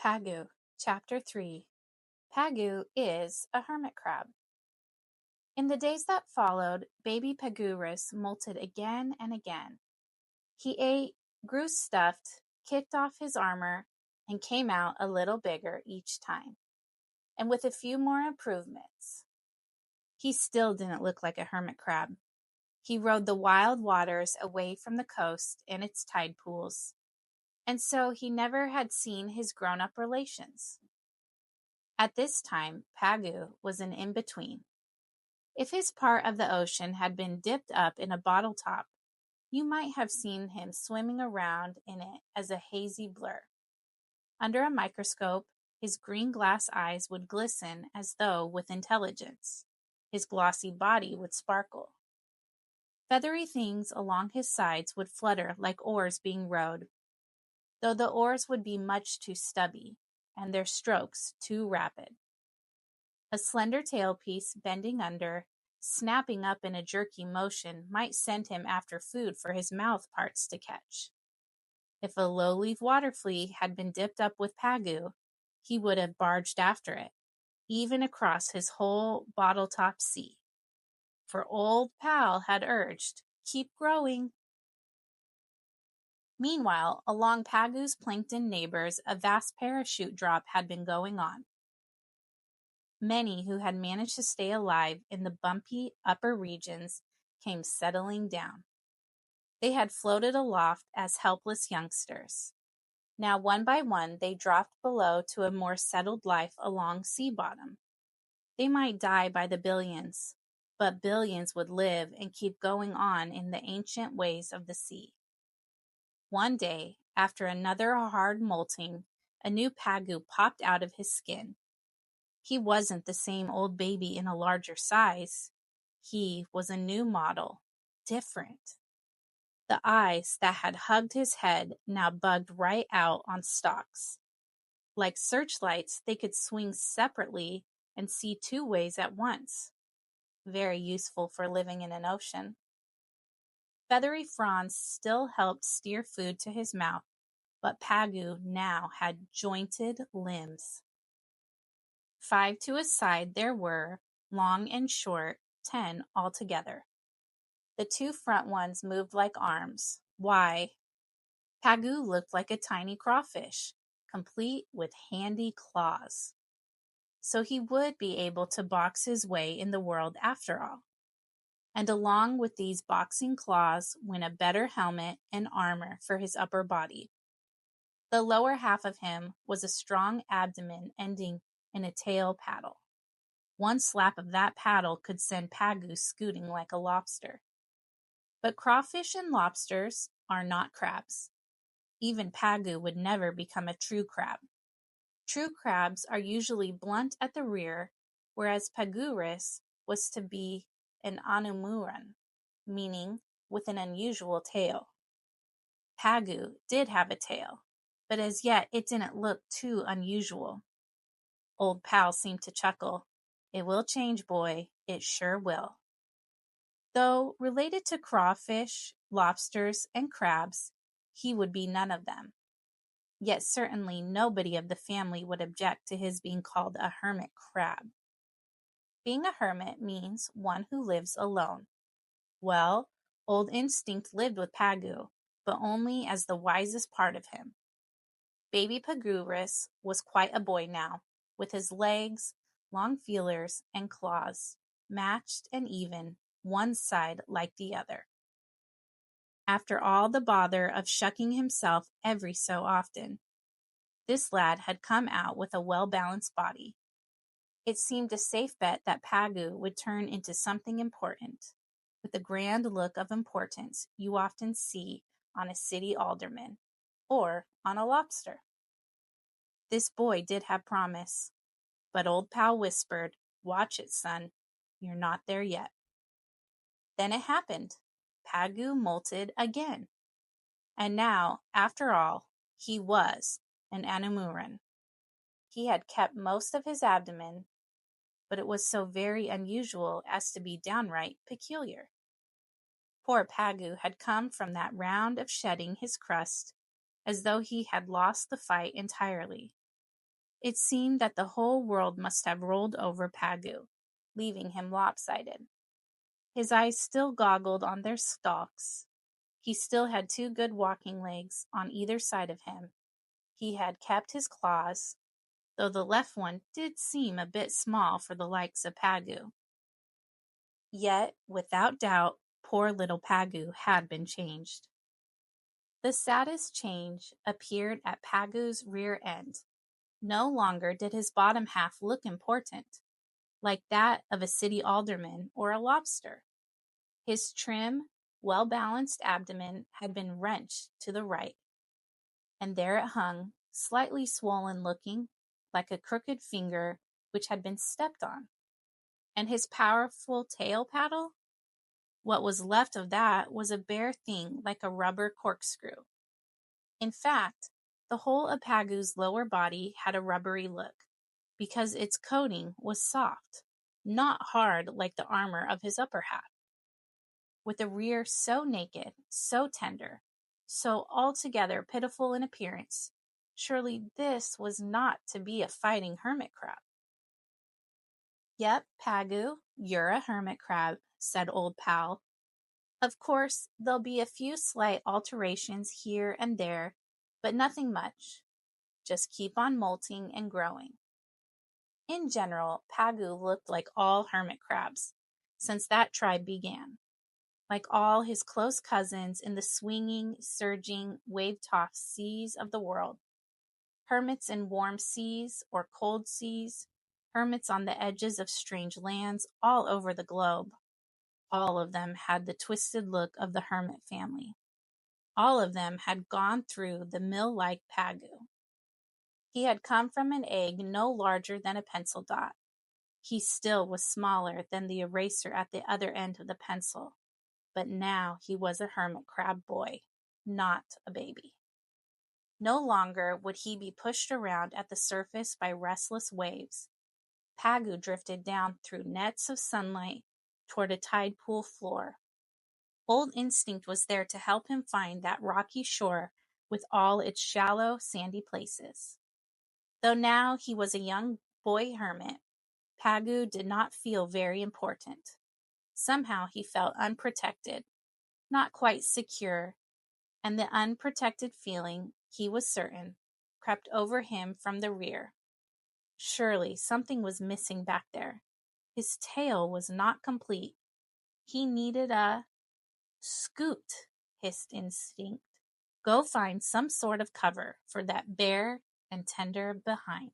Pagoo, Chapter 3. Pagoo is a hermit crab. In the days that followed, baby Pagoorus molted again and again. He ate, grew stuffed, kicked off his armor, and came out a little bigger each time, and with a few more improvements. He still didn't look like a hermit crab. He rode the wild waters away from the coast and its tide pools, and so he never had seen his grown-up relations. At this time, Pagoo was an in-between. If his part of the ocean had been dipped up in a bottle top, you might have seen him swimming around in it as a hazy blur. Under a microscope, his green glass eyes would glisten as though with intelligence. His glossy body would sparkle. Feathery things along his sides would flutter like oars being rowed, though the oars would be much too stubby, and their strokes too rapid. A slender tailpiece bending under, snapping up in a jerky motion, might send him after food for his mouth parts to catch. If a low-leaf water flea had been dipped up with Pagoo, he would have barged after it, even across his whole bottle-top sea. For old pal had urged, "Keep growing." Meanwhile, along Pagoo's plankton neighbors, a vast parachute drop had been going on. Many who had managed to stay alive in the bumpy upper regions came settling down. They had floated aloft as helpless youngsters. Now, one by one, they dropped below to a more settled life along sea bottom. They might die by the billions, but billions would live and keep going on in the ancient ways of the sea. One day, after another hard molting, a new Pagoo popped out of his skin. He wasn't the same old baby in a larger size. He was a new model, different. The eyes that had hugged his head now bugged right out on stalks. Like searchlights, they could swing separately and see two ways at once. Very useful for living in an ocean. Feathery fronds still helped steer food to his mouth, but Pagoo now had jointed limbs. 5 to a side there were, long and short, 10 altogether. The 2 front ones moved like arms. Why, Pagoo looked like a tiny crawfish, complete with handy claws. So he would be able to box his way in the world after all. And along with these boxing claws went a better helmet and armor for his upper body. The lower half of him was a strong abdomen ending in a tail paddle. One slap of that paddle could send Pagoo scooting like a lobster. But crawfish and lobsters are not crabs. Even Pagoo would never become a true crab. True crabs are usually blunt at the rear, whereas Pagoorus was to be an anumuran, meaning with an unusual tail. Pagoo did have a tail, but as yet it didn't look too unusual. Old pal seemed to chuckle. "It will change, boy. It sure will." Though related to crawfish, lobsters, and crabs, he would be none of them. Yet certainly nobody of the family would object to his being called a hermit crab. Being a hermit means one who lives alone. Well, old instinct lived with Pagoo, but only as the wisest part of him. Baby Pagoorus was quite a boy now, with his legs, long feelers, and claws, matched and even, one side like the other. After all the bother of shucking himself every so often, this lad had come out with a well-balanced body. It seemed a safe bet that Pagoo would turn into something important, with the grand look of importance you often see on a city alderman, or on a lobster. This boy did have promise, but old pal whispered, "Watch it, son. You're not there yet." Then it happened. Pagoo molted again. And now, after all, he was an anumuran. He had kept most of his abdomen, but it was so very unusual as to be downright peculiar. Poor Pagoo had come from that round of shedding his crust as though he had lost the fight entirely. It seemed that the whole world must have rolled over Pagoo, leaving him lopsided. His eyes still goggled on their stalks. He still had 2 good walking legs on either side of him. He had kept his claws, though the left one did seem a bit small for the likes of Pagoo. Yet, without doubt, poor little Pagoo had been changed. The saddest change appeared at Pagoo's rear end. No longer did his bottom half look important, like that of a city alderman or a lobster. His trim, well-balanced abdomen had been wrenched to the right, and there it hung, slightly swollen looking, like a crooked finger which had been stepped on. And his powerful tail paddle? What was left of that was a bare thing like a rubber corkscrew. In fact, the whole of Pagoo's lower body had a rubbery look, because its coating was soft, not hard like the armor of his upper half. With a rear so naked, so tender, so altogether pitiful in appearance, surely this was not to be a fighting hermit crab. "Yep, Pagoo, you're a hermit crab," said Old Pal. "Of course, there'll be a few slight alterations here and there, but nothing much. Just keep on molting and growing." In general, Pagoo looked like all hermit crabs, since that tribe began. Like all his close cousins in the swinging, surging, wave-tossed seas of the world. Hermits in warm seas or cold seas, hermits on the edges of strange lands all over the globe. All of them had the twisted look of the hermit family. All of them had gone through the mill-like Pagoo. He had come from an egg no larger than a pencil dot. He still was smaller than the eraser at the other end of the pencil. But now he was a hermit crab boy, not a baby. No longer would he be pushed around at the surface by restless waves. Pagoo drifted down through nets of sunlight toward a tide pool floor. Old instinct was there to help him find that rocky shore with all its shallow, sandy places. Though now he was a young boy hermit, Pagoo did not feel very important. Somehow he felt unprotected, not quite secure, and the unprotected feeling, he was certain, crept over him from the rear. Surely something was missing back there. His tail was not complete. He needed a... "Scoot," hissed instinct. "Go find some sort of cover for that bare and tender behind."